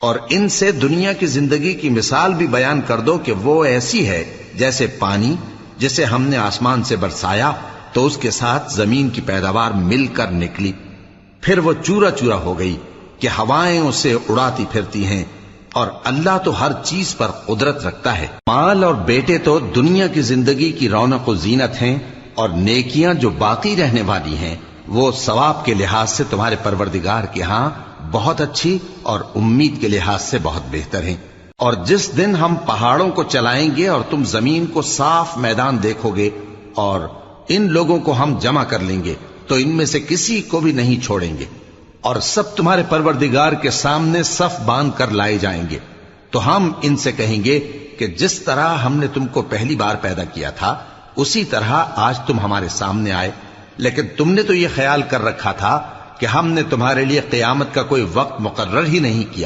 اور ان سے دنیا کی زندگی کی مثال بھی بیان کر دو کہ وہ ایسی ہے جیسے پانی جسے ہم نے آسمان سے برسایا تو اس کے ساتھ زمین کی پیداوار مل کر نکلی، پھر وہ چورا چورا ہو گئی کہ ہوائیں اسے اڑاتی پھرتی ہیں، اور اللہ تو ہر چیز پر قدرت رکھتا ہے۔ مال اور بیٹے تو دنیا کی زندگی کی رونق و زینت ہیں، اور نیکیاں جو باقی رہنے والی ہیں وہ ثواب کے لحاظ سے تمہارے پروردگار کے ہاں بہت اچھی اور امید کے لحاظ سے بہت بہتر ہیں۔ اور جس دن ہم پہاڑوں کو چلائیں گے اور تم زمین کو صاف میدان دیکھو گے اور ان لوگوں کو ہم جمع کر لیں گے تو ان میں سے کسی کو بھی نہیں چھوڑیں گے، اور سب تمہارے پروردگار کے سامنے صف باندھ کر لائے جائیں گے، تو ہم ان سے کہیں گے کہ جس طرح ہم نے تم کو پہلی بار پیدا کیا تھا اسی طرح آج تم ہمارے سامنے آئے، لیکن تم نے تو یہ خیال کر رکھا تھا کہ ہم نے تمہارے لیے قیامت کا کوئی وقت مقرر ہی نہیں کیا۔